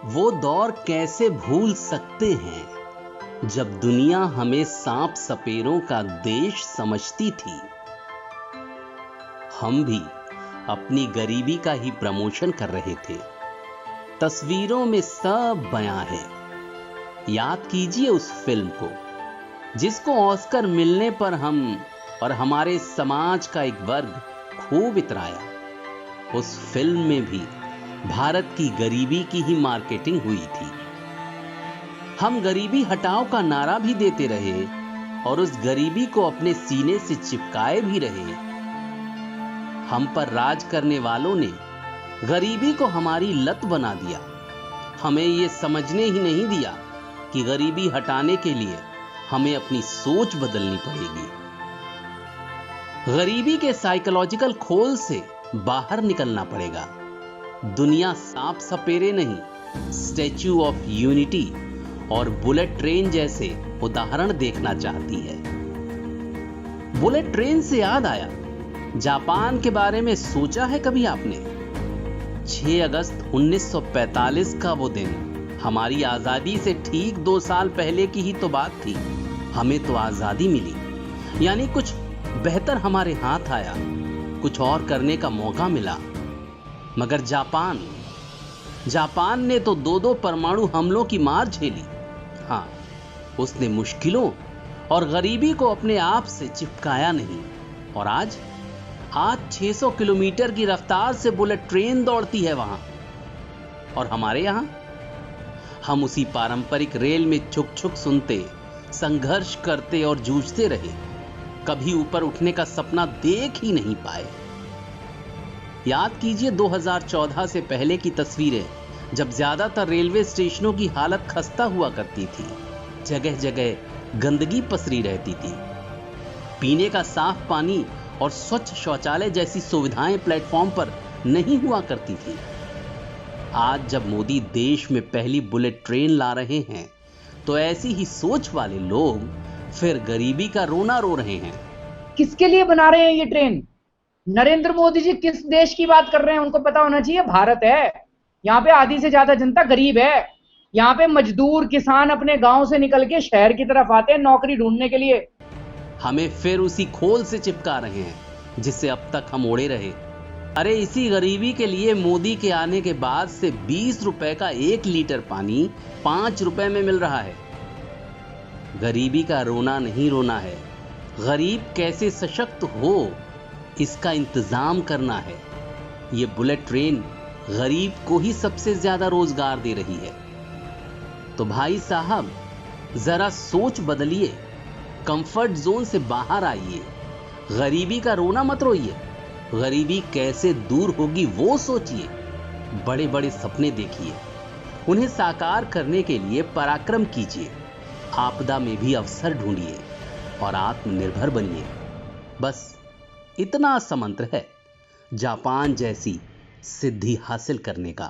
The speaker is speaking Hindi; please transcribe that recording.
वो दौर कैसे भूल सकते हैं जब दुनिया हमें सांप सपेरों का देश समझती थी। हम भी अपनी गरीबी का ही प्रमोशन कर रहे थे। तस्वीरों में सब बयां है। याद कीजिए उस फिल्म को जिसको ऑस्कर मिलने पर हम और हमारे समाज का एक वर्ग खूब इतराया। उस फिल्म में भी भारत की गरीबी की ही मार्केटिंग हुई थी। हम गरीबी हटाओ का नारा भी देते रहे और उस गरीबी को अपने सीने से चिपकाए भी रहे। हम पर राज करने वालों ने गरीबी को हमारी लत बना दिया। हमें यह समझने ही नहीं दिया कि गरीबी हटाने के लिए हमें अपनी सोच बदलनी पड़ेगी। गरीबी के साइकोलॉजिकल खोल से बाहर निकलना पड़ेगा। दुनिया सांप सपेरे नहीं, स्टैच्यू ऑफ यूनिटी और बुलेट ट्रेन जैसे उदाहरण देखना चाहती है। बुलेट ट्रेन से याद आया, जापान के बारे में सोचा है कभी आपने? 6 अगस्त 1945 का वो दिन हमारी आजादी से ठीक 2 साल पहले की ही तो बात थी। हमें तो आजादी मिली, यानी कुछ बेहतर हमारे हाथ आया, कुछ और करने का मौका मिला। मगर जापान ने तो 2-2 परमाणु हमलों की मार झेली। हाँ, उसने मुश्किलों और गरीबी को अपने आप से चिपकाया नहीं। और आज 600 किलोमीटर की रफ्तार से बुलेट ट्रेन दौड़ती है वहां। और हमारे यहां हम उसी पारंपरिक रेल में छुक छुक सुनते, संघर्ष करते और जूझते रहे। कभी ऊपर उठने का सपना देख ही नहीं पाए। याद कीजिए 2014 से पहले की तस्वीरें, जब ज्यादातर रेलवे स्टेशनों की हालत खस्ता हुआ करती थी। जगह जगह गंदगी पसरी रहती थी। पीने का साफ पानी और स्वच्छ शौचालय जैसी सुविधाएं प्लेटफॉर्म पर नहीं हुआ करती थी। आज जब मोदी देश में पहली बुलेट ट्रेन ला रहे हैं, तो ऐसी ही सोच वाले लोग फिर गरीबी का रोना रो रहे हैं। किसके लिए बना रहे हैं ये ट्रेन? नरेंद्र मोदी जी किस देश की बात कर रहे हैं? उनको पता होना चाहिए, भारत है। यहाँ पे आधी से ज्यादा जनता गरीब है। यहाँ पे मजदूर किसान अपने गांव से निकल के शहर की तरफ आते हैं नौकरी ढूंढने के लिए। हमें फिर उसी खोल से चिपका रहे हैं जिससे अब तक हम ओढ़े रहे। अरे इसी गरीबी के लिए मोदी के आने के बाद से 20 रुपए का 1 लीटर पानी 5 रुपए में मिल रहा है। गरीबी का रोना नहीं रोना है, गरीब कैसे सशक्त हो इसका इंतजाम करना है। ये बुलेट ट्रेन गरीब को ही सबसे ज्यादा रोजगार दे रही है। तो भाई साहब, जरा सोच बदलिए, कंफर्ट जोन से बाहर आइए। गरीबी का रोना मत रोइए, गरीबी कैसे दूर होगी वो सोचिए। बड़े बड़े सपने देखिए, उन्हें साकार करने के लिए पराक्रम कीजिए। आपदा में भी अवसर ढूंढिए और आत्मनिर्भर बनिए। बस इतना सा मंत्र है जापान जैसी सिद्धि हासिल करने का।